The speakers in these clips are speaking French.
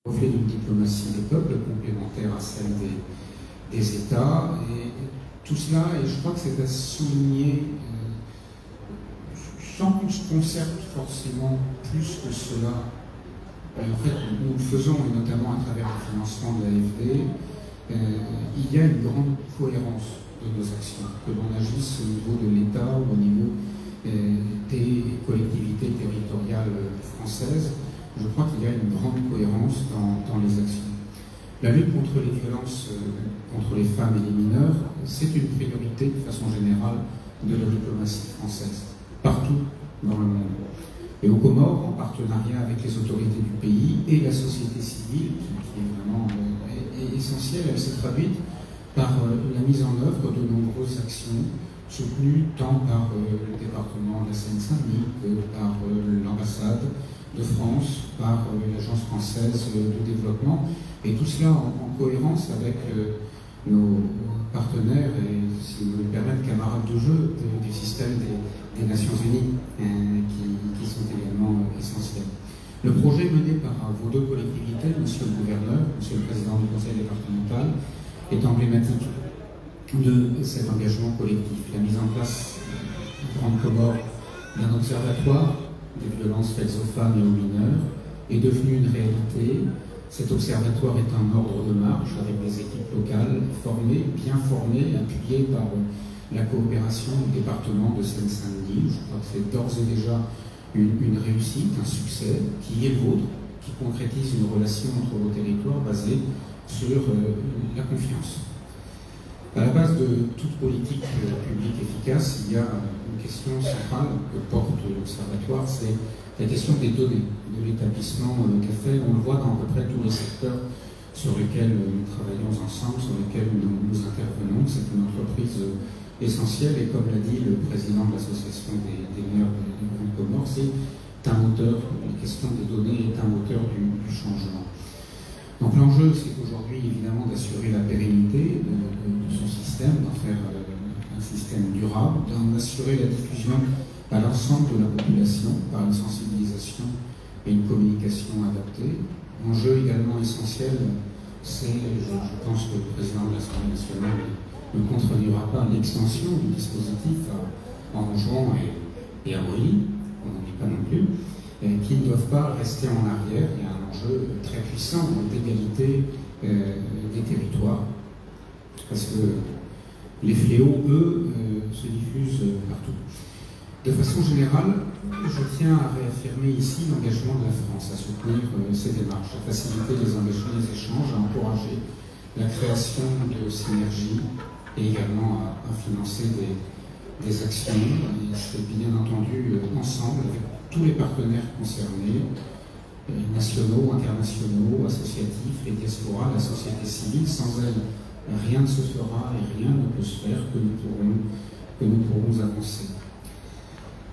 reflet d'une diplomatie des peuples complémentaire à celle des États. Et tout cela, et je crois que c'est à souligner, sans qu'on se concerte forcément plus que cela. En fait, nous le faisons, et notamment à travers le financement de l'AFD, il y a une grande cohérence de nos actions, que l'on agisse au niveau de l'État ou au niveau des collectivités territoriales françaises. Je crois qu'il y a une grande cohérence dans les actions. La lutte contre les violences contre les femmes et les mineurs, c'est une priorité de façon générale de la diplomatie française, partout dans le monde. Et aux Comores, en partenariat avec les autorités du pays et la société civile, qui est vraiment essentielle, elle s'est traduite par la mise en œuvre de nombreuses actions soutenues tant par le département de la Seine-Saint-Denis que par l'ambassade de France, par l'Agence française de développement, et tout cela en cohérence avec nos partenaires et, si vous me permettez, camarades de jeu du système des Nations Unies, qui sont également essentiels. Le projet mené par vos deux collectivités, Monsieur le Gouverneur, Monsieur le Président du Conseil départemental, est emblématique de cet engagement collectif. La mise en place en Grande Comore d'un observatoire des violences faites aux femmes et aux mineurs est devenue une réalité. Cet observatoire est un ordre de marche avec des équipes locales formées, bien formées, appuyées par la coopération du département de Seine-Saint-Denis. Je crois que c'est d'ores et déjà une réussite, un succès qui est le vôtre, qui concrétise une relation entre vos territoires basée sur la confiance. À la base de toute politique publique efficace, il y a une question centrale que porte l'Observatoire, c'est la question des données, de l'établissement qu'a fait. On le voit dans à peu près tous les secteurs sur lesquels nous travaillons ensemble, sur lesquels nous intervenons. C'est une entreprise essentielle et, comme l'a dit le président de l'association des maires de Grande Comore, c'est un moteur, la question des données est un moteur du changement. Donc l'enjeu, c'est aujourd'hui évidemment d'assurer la pérennité de son système, d'en faire un système durable, d'en assurer la diffusion à l'ensemble de la population par une sensibilisation et une communication adaptée. L'enjeu également essentiel, c'est, je pense que le président de l'Assemblée nationale ne contredira pas, l'extension du dispositif en juin et à Brouilly, on n'en dit pas non plus, qui ne doivent pas rester en arrière. Il y a un enjeu très puissant d'égalité des territoires, parce que les fléaux, eux, se diffusent partout. De façon générale, je tiens à réaffirmer ici l'engagement de la France à soutenir ces démarches, à faciliter les engagements, les échanges, à encourager la création de synergies et également à financer des actions. Et c'est bien entendu ensemble avec tous les partenaires concernés, nationaux, internationaux, associatifs, les diasporas, la société civile. Sans elle, rien ne se fera et rien ne peut se faire que nous pourrons avancer.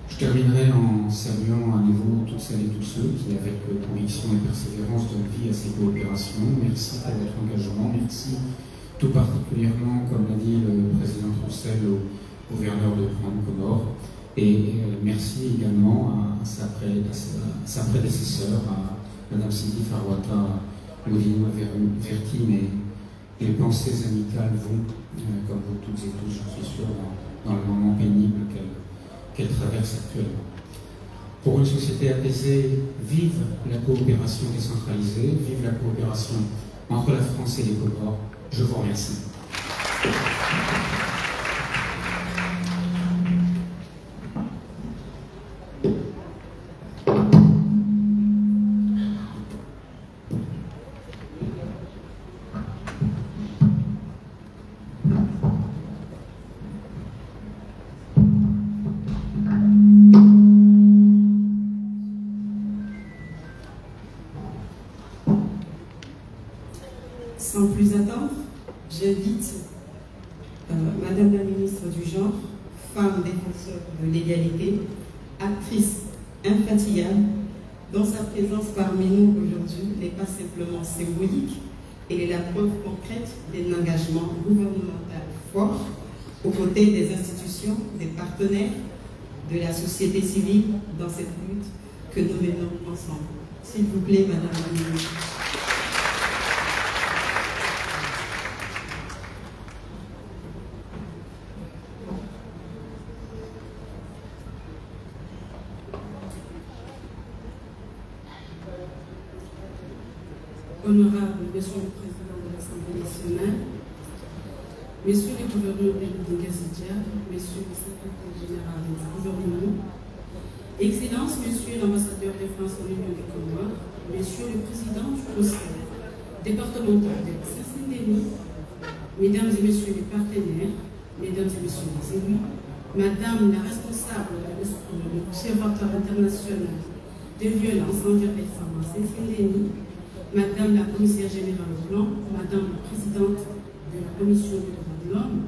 Je terminerai en saluant à nouveau toutes celles et tous ceux qui, avec conviction et persévérance, donnent vie à ces coopérations. Merci pour votre engagement. Merci tout particulièrement, comme l'a dit le président Roussel, au gouverneur de Grande Comore. Et merci également à sa prédécesseur, à Mme Sylvie Farwata, Modino Vertine, et les pensées amicales vont, comme vous toutes et tous, j'en suis sûr, dans le moment pénible qu'elle traverse actuellement. Pour une société apaisée, vive la coopération décentralisée, vive la coopération entre la France et les Comores. Je vous remercie. Sans plus attendre, j'invite Madame la ministre du Genre, femme défenseur de l'égalité, actrice infatigable, dont sa présence parmi nous aujourd'hui n'est pas simplement symbolique, elle est la preuve concrète d'un engagement gouvernemental fort aux côtés des institutions, des partenaires, de la société civile dans cette lutte que nous menons ensemble. S'il vous plaît, Madame la ministre. Honorable Monsieur le Président de l'Assemblée nationale, Messieurs les gouverneurs de Gazidia, Messieurs le secrétaire général du gouvernement, Excellences, Messieurs l'ambassadeur de France en Union des Comores, Messieurs le Président du Conseil départemental de Saint-Denis, Mesdames et Messieurs les partenaires, Mesdames et Messieurs les élus, Madame la responsable de l'Observatoire international de violence envers les femmes à Saint-Denis, Madame la commissaire générale au plan, Madame la présidente de la Commission des droits de l'homme,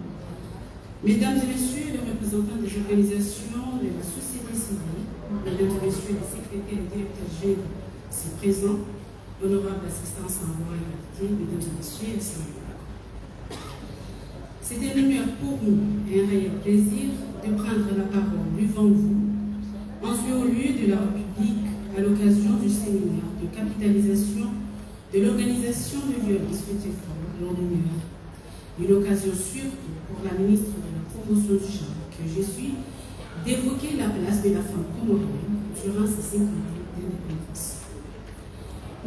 Mesdames et Messieurs les représentants des organisations de la société civile, Mesdames et Messieurs les secrétaires et directeurs généraux ici présents, honorable assistance en droit et égalité, Mesdames et Messieurs les sénateurs. C'est un honneur pour nous et un réel plaisir de prendre la parole devant vous, en ce haut lieu de la République, à l'occasion du séminaire de capitalisation de l'organisation de violence faite aux femmes lors du Nuer. Une occasion surtout pour la ministre de la Promotion du genre que je suis d'évoquer la place de la femme comorienne durant ces 50 ans d'indépendance.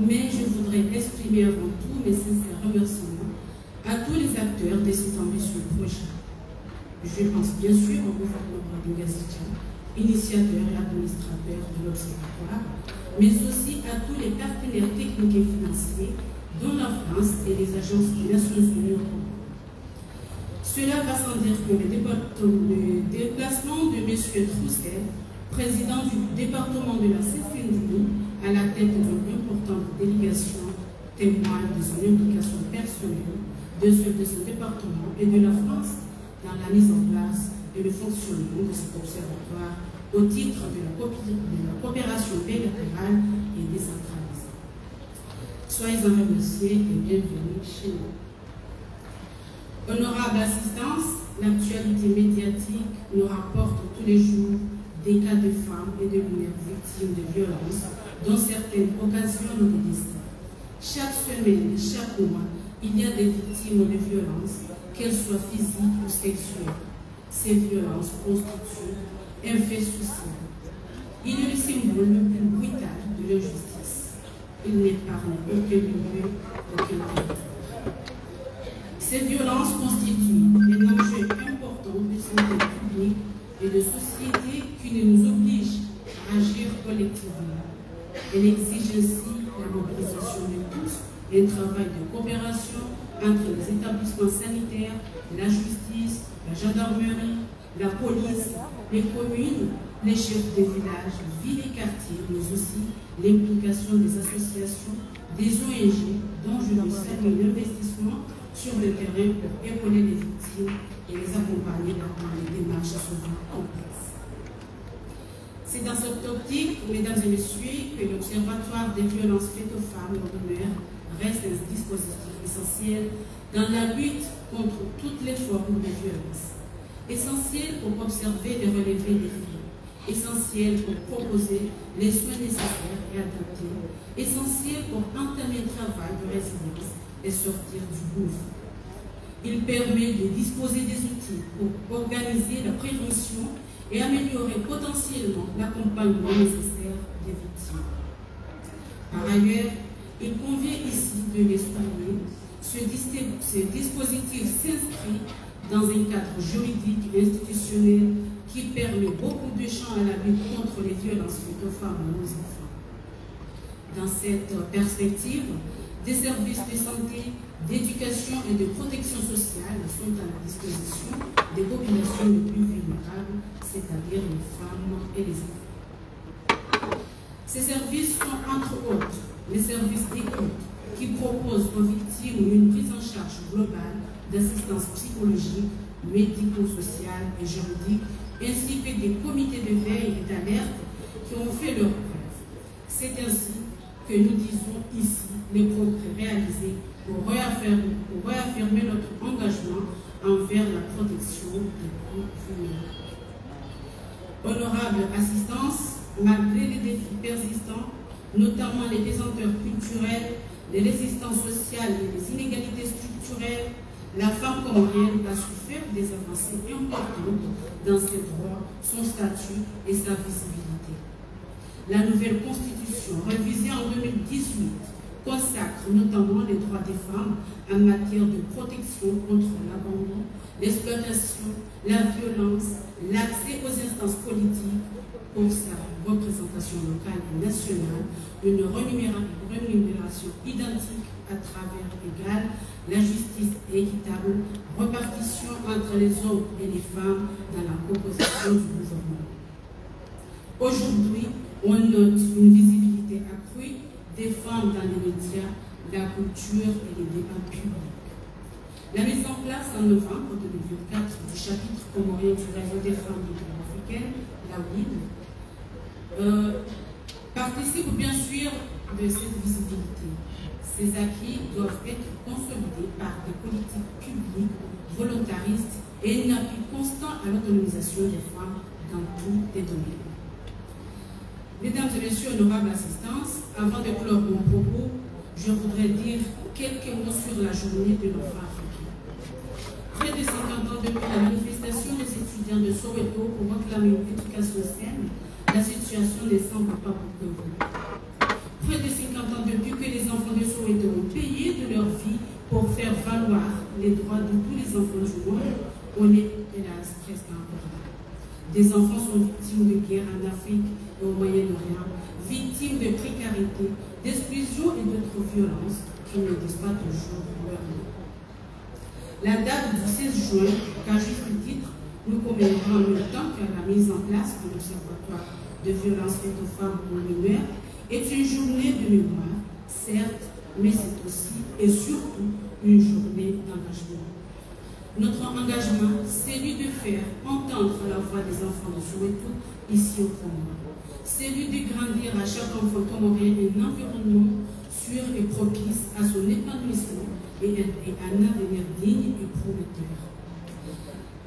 Mais je voudrais exprimer avant tout mes sincères remerciements à tous les acteurs de cet ambitieux projet. Je pense bien sûr au gouvernement de Gazidia, initiateur et administrateur de l'Observatoire, mais aussi à tous les partenaires techniques et financiers, dont la France et les agences des Nations Unies. Cela va sans dire que le déplacement de M. Troussel, président du département de la Seine-Saint-Denis, à la tête d'une importante délégation, témoigne de son implication personnelle, de ceux de son département et de la France dans la mise en place et le fonctionnement de cet observatoire au titre de la coopération bilatérale et décentralisée. Soyez en remerciés et bienvenue chez nous. Honorable assistance, l'actualité médiatique nous rapporte tous les jours des cas de femmes et de mineurs victimes de violences, dont certaines occasionnent des décès. Chaque semaine, chaque mois, il y a des victimes de violences, qu'elles soient physiques ou sexuelles. Ces violences constituent un fait social. Il est le symbole le plus brutal de l'injustice. Il n'épargne aucun lieu, aucun territoire. Ces violences constituent un enjeu important de santé publique et de société qui nous oblige à agir collectivement. Elle exige ainsi la mobilisation de tous et un travail de coopération entre les établissements sanitaires, la justice, la gendarmerie, la police, les communes, les chefs de village, villes et quartiers, mais aussi l'implication des associations, des ONG, dont je veux saluer l'investissement sur le terrain pour épauler les victimes et les accompagner dans les démarches souvent complexes. C'est dans cette optique, mesdames et messieurs, que l'Observatoire des violences faites aux femmes en Nuer reste un dispositif essentiel dans la lutte contre toutes les formes de violence. Essentiel pour observer et relever les défis, essentiel pour proposer les soins nécessaires et adaptés, essentiel pour entamer un travail de résilience et sortir du gouffre. Il permet de disposer des outils pour organiser la prévention et améliorer potentiellement l'accompagnement nécessaire des victimes. Par ailleurs, il convient ici de l'exprimer, ce dispositif s'inscrit dans un cadre juridique et institutionnel qui permet beaucoup de champs à la lutte contre les violences faites aux femmes et aux enfants. Dans cette perspective, des services de santé, d'éducation et de protection sociale sont à la disposition des populations les plus vulnérables, c'est-à-dire les femmes et les enfants. Ces services sont entre autres les services d'écoute qui proposent aux victimes une prise en charge globale d'assistance psychologique, médico-sociale et juridique, ainsi que des comités de veille et d'alerte qui ont fait leur preuve. C'est ainsi que nous disons ici les progrès réalisés pour réaffirmer notre engagement envers la protection des groupes vulnérables. Honorable assistance, malgré les défis persistants, notamment les pesanteurs culturelles, les résistances sociales et les inégalités structurelles, la femme comorienne a su faire des avancées importantes dans ses droits, son statut et sa visibilité. La nouvelle constitution, révisée en 2018, consacre notamment les droits des femmes en matière de protection contre l'abandon, l'exploitation, la violence, l'accès aux instances politiques pour sa représentation locale et nationale, une rémunération identique à travers égal, la justice équitable, répartition entre les hommes et les femmes dans la composition du gouvernement. Aujourd'hui, on note une visibilité accrue des femmes dans les médias, la culture et les débats publics. La mise en place en novembre 2024 du chapitre comorien du réseau des femmes africaines, la WIL, participe bien sûr de cette visibilité. Ces acquis doivent être consolidés par des politiques publiques volontaristes et un appui constant à l'autonomisation des femmes dans tous les domaines. Mesdames et messieurs, honorables assistants, avant de clore mon propos, je voudrais dire quelques mots sur la journée de l'enfant africain. Près de 50 ans depuis la manifestation des étudiants de Soweto pour réclamer une éducation saine, la situation ne semble pas beaucoup évoluer. Près de 50 ans depuis que les enfants de Soweto ont payé de leur vie pour faire valoir les droits de tous les enfants du monde, on est, hélas, presque encore là. Des enfants sont victimes de guerre en Afrique et au Moyen-Orient, victimes de précarité, d'exclusion et d'autres violences qui ne disent pas toujours leur nom. La date du 16 juin, qu'à juste titre, nous commémorons en même temps que la mise en place de l'Observatoire de violences faites aux femmes et aux mineurs est une journée de mémoire, certes, mais c'est aussi et surtout une journée d'engagement. Notre engagement, c'est celui de faire entendre la voix des enfants de Soweto ici au Comores. C'est celui de grandir à chaque enfant comorien un environnement sûr et propice à son épanouissement et un avenir digne et prometteur.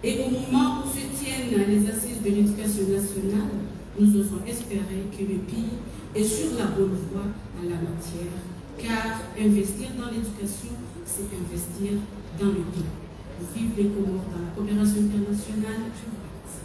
Et au moment où se tiennent les assises de l'éducation nationale, nous osons espérer que le pays est sur la bonne voie en la matière, car investir dans l'éducation, c'est investir dans le pays. Vive les Comores dans la coopération internationale. Je vous remercie.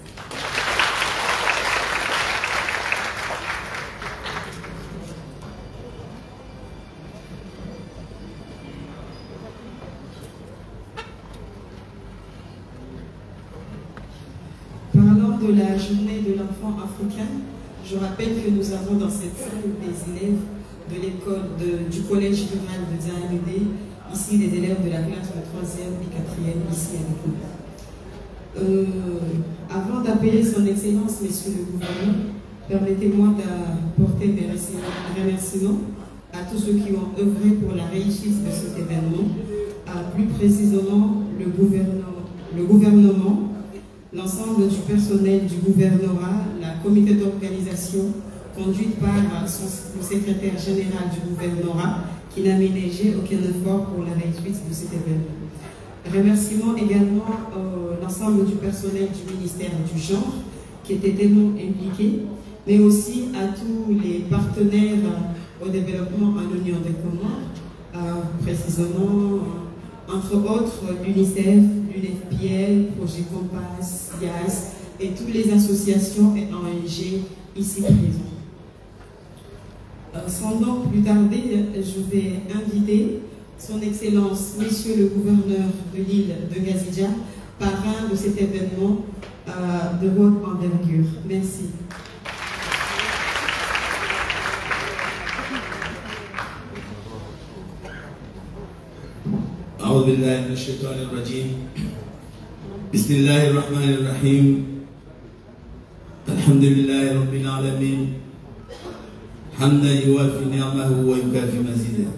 Parlant de la journée de l'enfant africain, je rappelle que nous avons dans cette salle des élèves de l'école du collège rural de Zaïmede, ici des élèves de la classe de 3e et 4e ici avec nous. Avant d'appeler son excellence, monsieur le gouverneur, permettez-moi d'apporter mes remerciements à tous ceux qui ont œuvré pour la réussite de cet événement, plus précisément le gouvernement, l'ensemble du personnel du gouvernorat, la comité d'organisation conduite par le secrétaire général du gouvernorat qui n'a ménagé aucun effort pour la réussite de cet événement. Remerciements également l'ensemble du personnel du ministère du genre qui était tellement impliqué, mais aussi à tous les partenaires au développement en Union des Comores, précisément, entre autres, l'UNICEF, l'UNFPL, Projet Compass, IAS et toutes les associations et ONG ici présentes. Sans donc plus tarder, je vais inviter son Excellence, Monsieur le Gouverneur de l'île de Ngazidja, parrain de cet événement de haute envergure. Merci. أعوذ بالله من الشيطان الرجيم بسم الله الرحمن الرحيم الحمد لله رب العالمين حمدا يوافي نعمه ويكافي مزيدا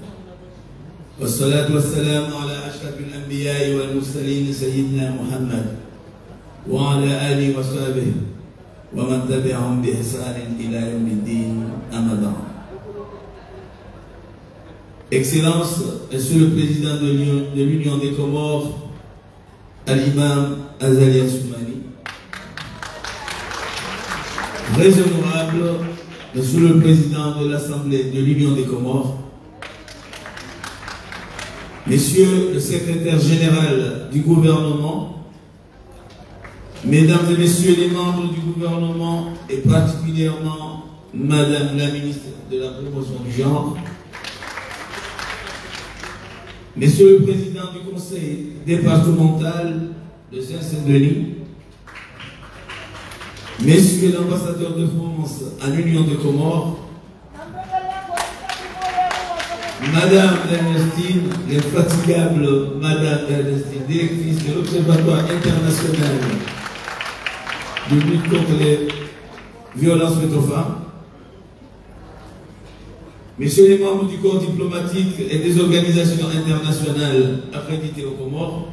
والصلاة والسلام على أشرف الأنبياء والمرسلين سيدنا محمد وعلى آله وصحبه ومن تبعهم بإحسان إلى يوم الدين أما بعد. Excellence, Monsieur le Président de l'Union des Comores, à l'imam Azali Assoumani, très honorable Monsieur le Président de l'Assemblée de l'Union des Comores, Monsieur le Secrétaire Général du gouvernement, Mesdames et Messieurs les membres du gouvernement et particulièrement Madame la Ministre de la Promotion du Genre, Monsieur le Président du Conseil départemental de Saint-Saint-Denis, Messieurs l'ambassadeur de France à l'Union des Comores, Madame Ernestine, l'infatigable Madame Ernestine, directrice de l'Observatoire international de lutte contre les violences faites aux femmes, Messieurs les membres du corps diplomatique et des organisations internationales accréditées aux Comores,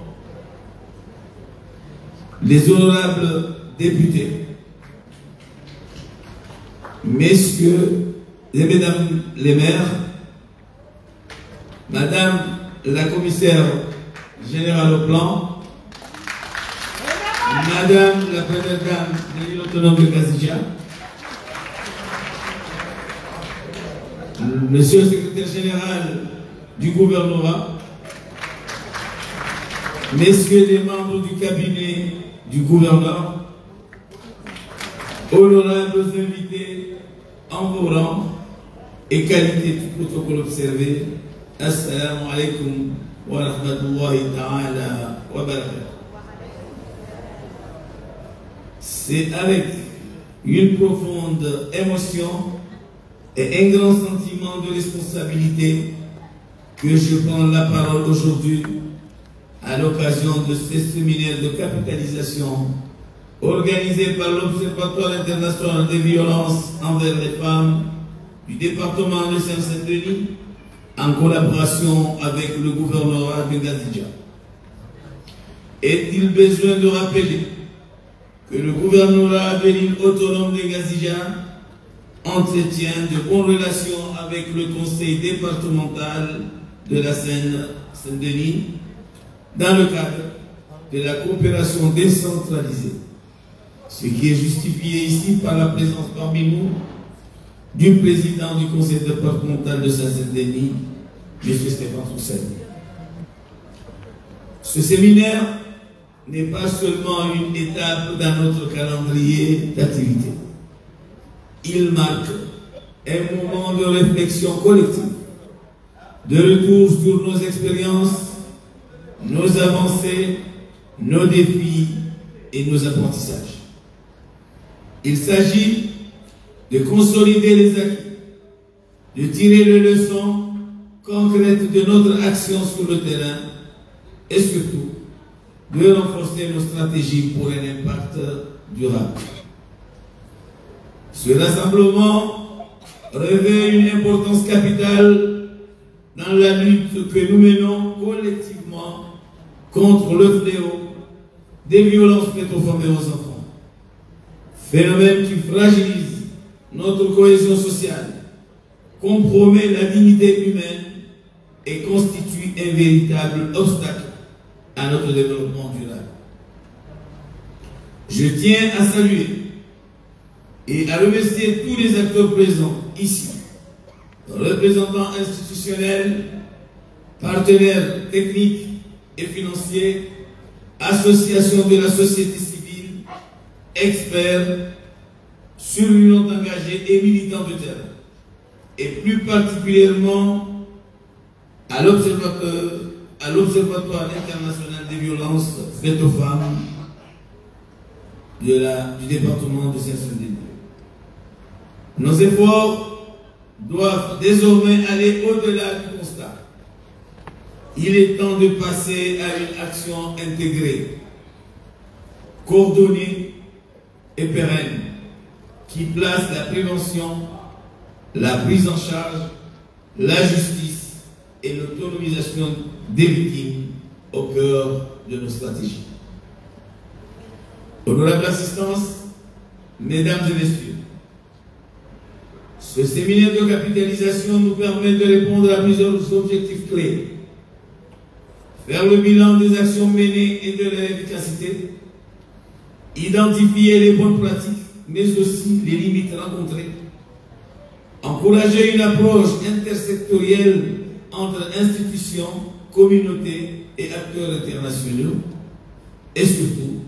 les honorables députés, Messieurs et Mesdames les maires, Madame la commissaire générale au plan, Madame la première dame de l'île autonome de Kazija, Monsieur le secrétaire général du gouvernement, Messieurs les membres du cabinet du gouverneur, honorables invités en vos rangs et qualité du protocole observé, Assalamu alaikum wa rahmatullahi ta'ala wa barakatuh. C'est avec une profonde émotion et un grand sentiment de responsabilité que je prends la parole aujourd'hui à l'occasion de ce séminaire de capitalisation organisé par l'Observatoire international des violences envers les femmes du département de Saint-Saint-Denis en collaboration avec le gouvernorat de Kazija. Est-il besoin de rappeler que le gouvernorat de l'île autonome de Kazija entretient de bonnes relations avec le conseil départemental de la Seine-Saint-Denis dans le cadre de la coopération décentralisée, ce qui est justifié ici par la présence parmi nous du président du conseil départemental de Saint-Saint-Denis, M. Stéphane Roussel. Ce séminaire n'est pas seulement une étape dans notre calendrier d'activité. Il marque un moment de réflexion collective, de retour sur nos expériences, nos avancées, nos défis et nos apprentissages. Il s'agit de consolider les acquis, de tirer les leçons concrètes de notre action sur le terrain et surtout de renforcer nos stratégies pour un impact durable. Ce rassemblement revêt une importance capitale dans la lutte que nous menons collectivement contre le fléau des violences faites aux femmes et aux enfants. Phénomène qui fragilise notre cohésion sociale, compromet la dignité humaine et constitue un véritable obstacle à notre développement durable. Je tiens à saluer et à remercier tous les acteurs présents ici, représentants institutionnels, partenaires techniques et financiers, associations de la société civile, experts, surveillants engagés et militants de terrain, et plus particulièrement à l'Observatoire international des violences faites aux femmes du département de Saint-Saint-Denis. Nos efforts doivent désormais aller au-delà du constat. Il est temps de passer à une action intégrée, coordonnée et pérenne, qui place la prévention, la prise en charge, la justice et l'autonomisation des victimes au cœur de nos stratégies. Honorable assistance, mesdames et messieurs, ce séminaire de capitalisation nous permet de répondre à plusieurs objectifs clés. Faire le bilan des actions menées et de leur efficacité, identifier les bonnes pratiques, mais aussi les limites rencontrées, encourager une approche intersectorielle entre institutions, communautés et acteurs internationaux, et surtout,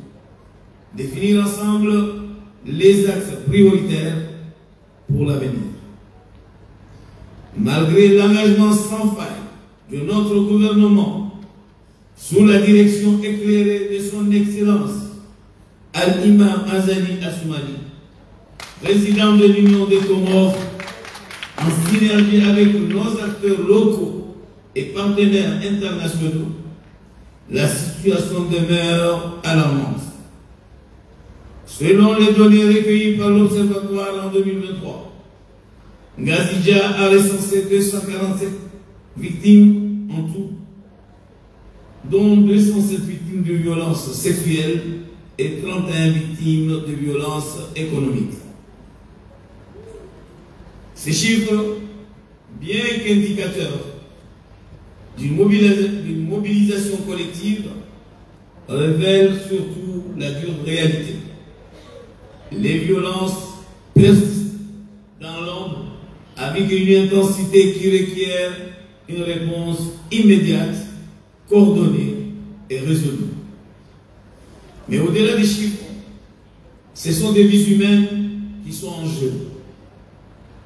définir ensemble les axes prioritaires pour l'avenir. Malgré l'engagement sans faille de notre gouvernement, sous la direction éclairée de son Excellence Al-Imam Azali Assoumani, président de l'Union des Comores, en synergie avec nos acteurs locaux et partenaires internationaux, la situation demeure alarmante. Selon les données recueillies par l'Observatoire en 2023, Ngazidja a recensé 247 victimes en tout, dont 207 victimes de violences sexuelles et 31 victimes de violences économiques. Ces chiffres, bien qu'indicateurs d'une mobilisation collective, révèlent surtout la dure réalité. Les violences persistent dans l'ombre avec une intensité qui requiert une réponse immédiate, coordonnée et résolue. Mais au-delà des chiffres, ce sont des vies humaines qui sont en jeu.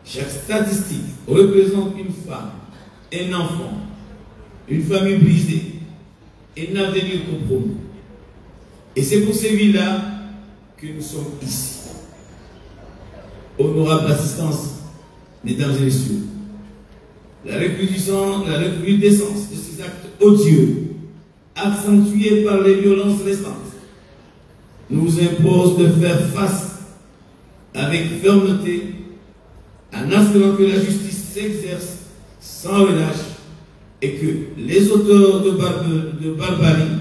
Chaque statistique représente une femme, un enfant, une famille brisée, un avenir compromis. Et c'est pour ces vies-là que nous sommes ici. Honorable assistance, mesdames et messieurs, la recrudescence de ces actes odieux, accentués par les violences récentes, nous impose de faire face avec fermeté en assurant que la justice s'exerce sans relâche et que les auteurs de barbarie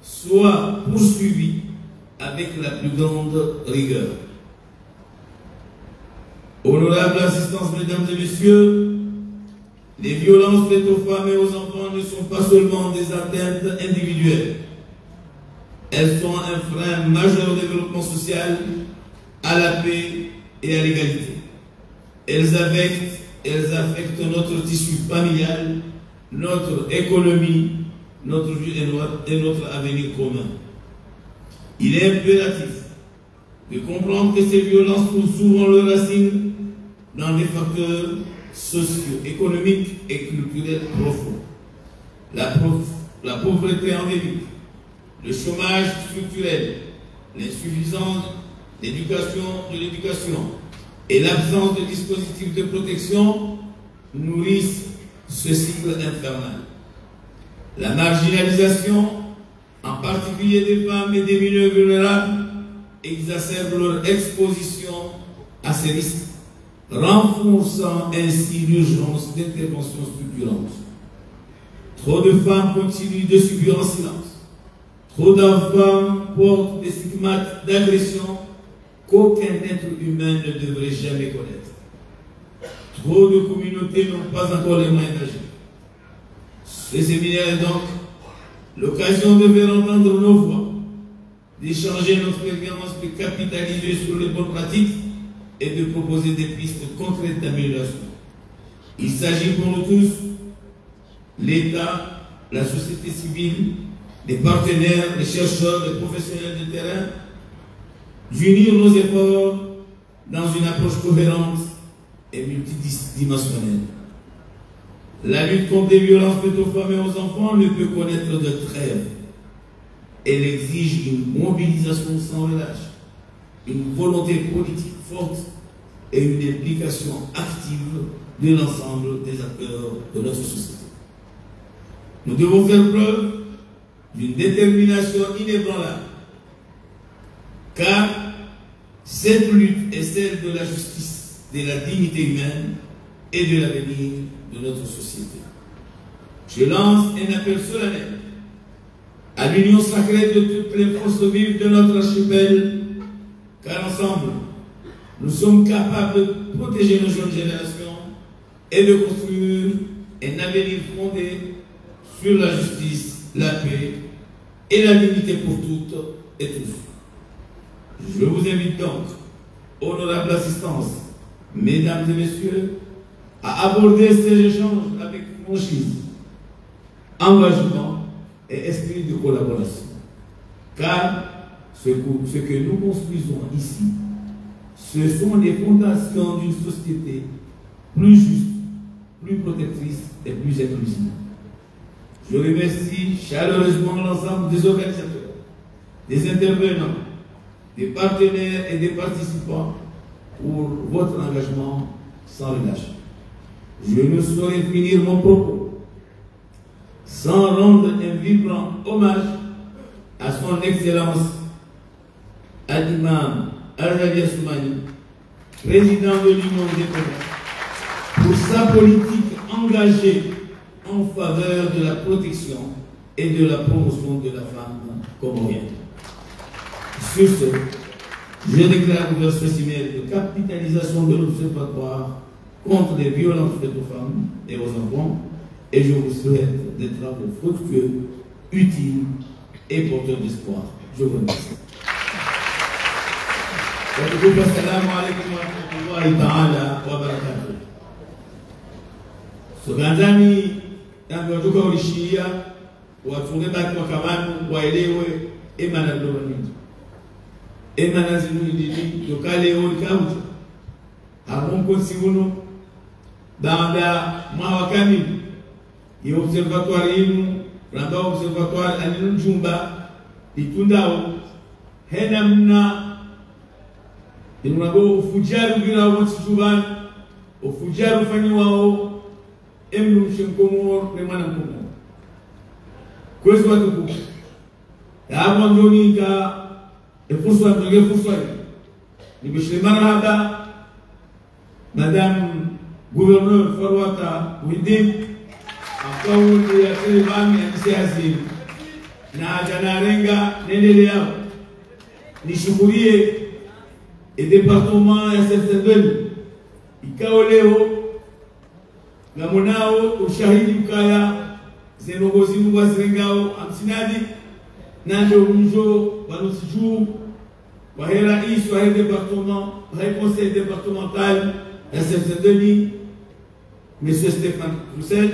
soient poursuivis avec la plus grande rigueur. Honorable assistance, mesdames et messieurs, les violences faites aux femmes et aux enfants ne sont pas seulement des atteintes individuelles. Elles sont un frein majeur au développement social, à la paix et à l'égalité. Elles affectent notre tissu familial, notre économie, notre vie et notre avenir commun. Il est impératif de comprendre que ces violences trouvent souvent leurs racines dans des facteurs socio-économiques et culturels profonds. La pauvreté endémique, le chômage structurel, l'insuffisance de l'éducation et l'absence de dispositifs de protection nourrissent ce cycle infernal. La marginalisation, en particulier des femmes et des milieux vulnérables, exacerbe leur exposition à ces risques, renforçant ainsi l'urgence d'interventions structurantes. Trop de femmes continuent de subir en silence. Trop d'enfants portent des stigmates d'agression qu'aucun être humain ne devrait jamais connaître. Trop de communautés n'ont pas encore les moyens d'agir. Ce séminaire est donc l'occasion de faire entendre nos voix, d'échanger notre expérience, de capitaliser sur les bonnes pratiques et de proposer des pistes concrètes d'amélioration. Il s'agit pour nous tous, l'État, la société civile, les partenaires, les chercheurs, les professionnels de terrain, d'unir nos efforts dans une approche cohérente et multidimensionnelle. La lutte contre les violences faites aux femmes et aux enfants ne peut connaître de trêve. Elle exige une mobilisation sans relâche, une volonté politique forte et une implication active de l'ensemble des acteurs de notre société. Nous devons faire preuve d'une détermination inébranlable, car cette lutte est celle de la justice, de la dignité humaine et de l'avenir de notre société. Je lance un appel solennel à l'union sacrée de toutes les forces vives de notre archipel, car ensemble, nous sommes capables de protéger nos jeunes générations et de construire un avenir fondé sur la justice, la paix et la dignité pour toutes et tous. Je vous invite donc, honorable assistance, mesdames et messieurs, à aborder ces échanges avec franchise, engagement et esprit de collaboration. Car ce que nous construisons ici, ce sont les fondations d'une société plus juste, plus protectrice et plus inclusive. Je remercie chaleureusement l'ensemble des organisateurs, des intervenants, des partenaires et des participants pour votre engagement sans relâche. Je ne saurais finir mon propos sans rendre un vibrant hommage à son Excellence Al-Imam Al-Rabi Assoumani, président de l'Union des commerces, pour sa politique engagée en faveur de la protection et de la promotion de la femme comorienne. Sur ce, je déclare ouvert ce séminaire de capitalisation de l'Observatoire contre les violences faites aux femmes et aux enfants, et je vous souhaite des travaux fructueux, utiles et porteurs d'espoir. Je vous remercie. Assalamu alaikum wa rahmatullahi ta'ala wa barakatuh. Soganzani tangotoka ulishia watunge baki wakabanu waelewe emana ndoloni. Emana zinudini yokale olikauza. Hamonko siuno baada mawakami ya observatoire yenu ramba observatoire aninu jumba itundao hena mna inunabo ufujaru bila wotsuban ufujaru fanyiwao emnu shenkomor ne mana komor kwezi watu ku ya mwangoni ka efuswa ndoge fuswa ni bishimara haba madame gouverneur Farwata Ouidine akaunti ya Telebami ya Kisiasi na Janarenga nendele yao nishukurie et département ya Septembre ikao leo na monao ushahidi ukaya zenogozi mwa zengao amsinadi na ndio mjo banosiju wa rais wa département wa conseil départemental ya Septembre Monsieur Stéphane Roussel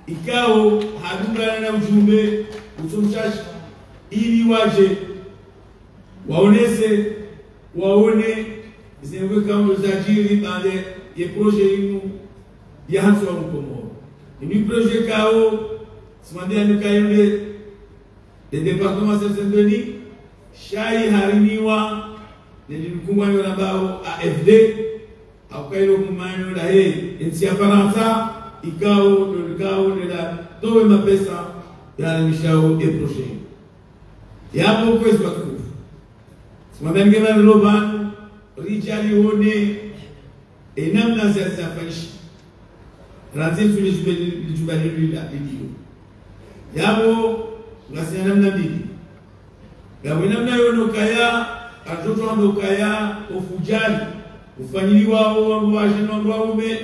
ikao hadungana na ujumbe utumchashi ili waje waone zinwe kama uzajiri baada ya projet yenu ya hatua mkomo. Ni projet kao simamia nukayende le département Saint-Denis shai hariniwa nilikuwa na bao AFD au kailo kumano la nchi ya Faransa ikao la towe mapesa ya mishao e projet. Yapo kwezi watu Simamengema Loban, Richard One, et namna za faishi. Ranzim sur les jubalus la vidéo. Yabo, ngasi namna bidi. Yabo namna yono kaya, atoto ando kaya, ofujali, ufanyili wao waruwaje no waume,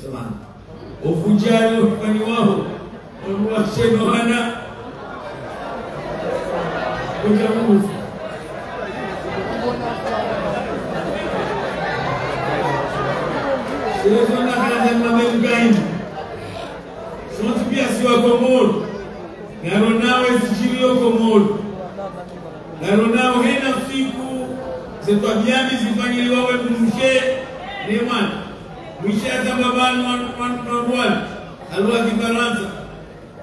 samana. Ofujali ufanyili wao waruwaje no hana. Kujamu Selezona kaza mamengaini. Sonti pia siwa komodo. Ngaronao esichilio komodo. Ngaronao hena siku zetwa biambi zifanyiliwa we mmushe neman. Mwishe azambabani wanwan. Alwa kifaransa.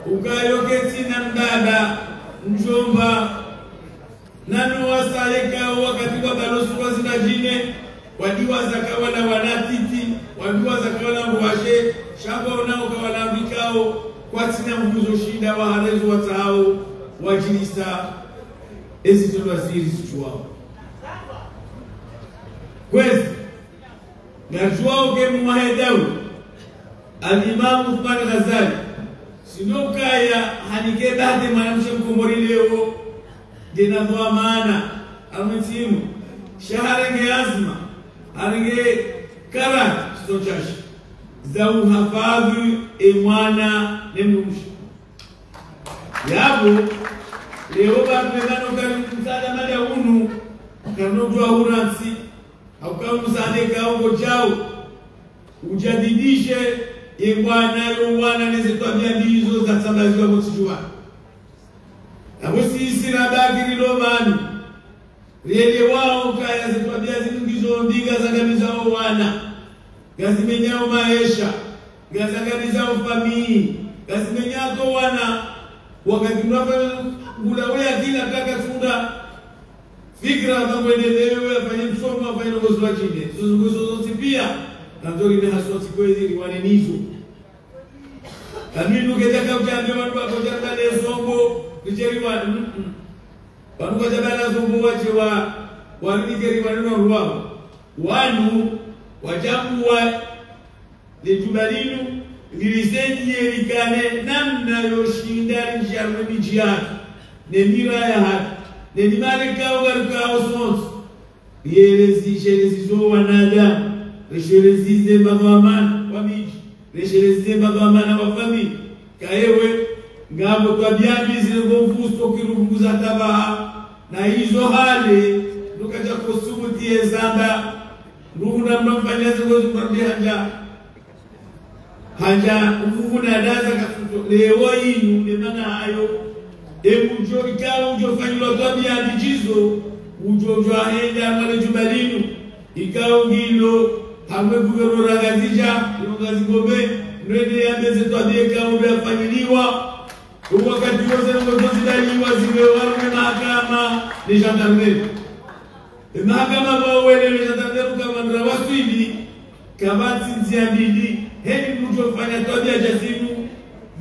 Ukayoketi na mdada mjomba. Nanu wasaleka wakati kwa balosu kwa zinajine. Wadiwa zakawa na wanatiti, wadiwa zakawa na mwashe, shamba unao kawa na vikao, kwa tina mbuzo shida wa harezu watao, wajilisa, ezi tolwa siri suchuwao. Kwezi, ngajuwao kemu mahedawu, Al-Imam Uthman Ghazali, sino kaya hanike bahde manamshe mkomori leo, dina dhwa maana, almetimu, shaharenge azma, Aringe kara stochashi za uhafadhi emwana nemrushi yabo leo bapezano kari msada mada unu kanojwa uransi au kama msade kaongo chao ujadidishe emwana yowana nezetwabia bizo za sambaziwa motijua abo sisi rabagiri lobani Riele wao kaya zetwabia zinungizo ndiga zagamizao wana. Gazimenyao maesha. Gazagamiza ufamii. Gazimenyako wana wakati mnafanya kulawea kila kaka tunda fikra kama endelewe afanye msomo afanye ngozo wa chini zote pia na ndio ile haswa sikwezi riwanenizo kami nuketaka kujambe watu wako jambale zongo kujeriwa watu kwa jambale zongo wache wa walikeri waneno ruwao wanu wajambua lejubalinu lilisenye likane namna yoshinda njarwe miji yake nemira ya haki nenimale kao garukao sonso yelezi zo wanadamu reshelezi mbagwamana wa miji reshelezi mbagwamana wa famili kaewe ngabo twabyambi zilengomvusto kirunguza tabaha na hizo hali nukaja kusumutie zamba nguna mfanya zoezi mbambia hanja uvuna daza kafuto leo yinu nemana hayo emujo ikawa ujo fanywa tabia bijizo ujo ahenda mwana jubalinu ikawa ngilo hamwe kugero ragazija yogazi gobe nende yambeze tabia ikawa yafanyiliwa wakati wote ngozo zidaliwa zimewarwe mahakama ni gendarmerie mahakama bawele ni gendarmerie kama ndrawaswidi kabati nziambili hedi mtu fanya tabia jasimu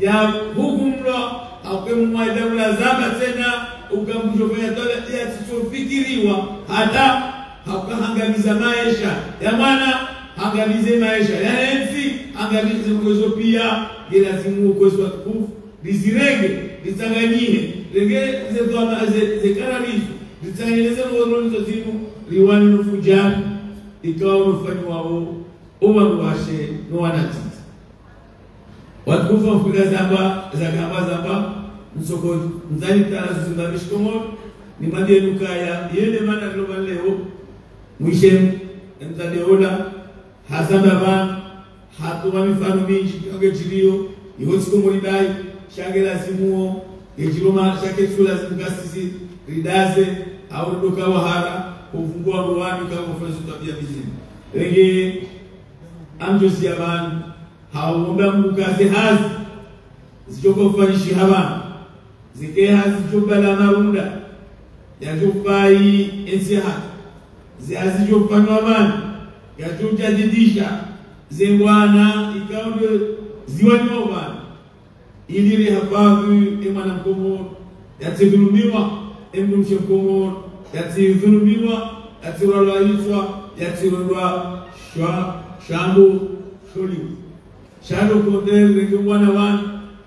ya hukumlo au mwaida mlazama tena ukamjofanya tabia ya sichofikiriwa hata hakangamiza maisha ya mwana angamize maisha ya enzi angamize mwezo pia lazima ukozo tukufu lisirege litanganyie rege zekararizo litanganyeze ngorozo zimu liwani nufujani ikawa unafanywa wao uwaruwashe no wanati watukufu mfuga zamba zamba msoko mzani tarazu zimbabishkomo ni madie nukaya yende mana global leo mwishem mtadeola hazamba ban hatuwa mifano mingi kage chilio yotiko molidai shangela simuo ejiloma shake chula zimgasisi ridaze au ndoka wahara kufungua ruwani kama mfano tabia bizini rege amjosi yaban haomba mukaze hazi zichoko fanyishi haba zike hazi chobala marunda yajofai ensiha ziazi jofanwa man yajojadidisha zengwana ikaonde ziwani mwana ili hafadhi emana mkomo yatidhulumiwa emdumshe mkomo yatidhulumiwa yatiralwaishwa yatirondwa shambo sholi shado kondel rege mwana wan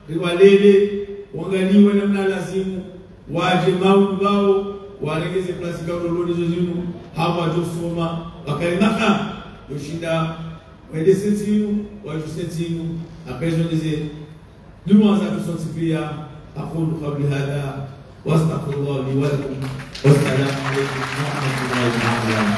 riwalele wangaliwe namna lazimu waje maundu wao waregeze plasika uloloni zozimu hawa josoma wakalimaka yoshinda wende sentimu waju sentimu apezo nize duwa za kusonsipia aqulu qawli hadha wastaghfirullah li wa lakum wassalamu alaykum wa rahmatullahi wa barakatuh.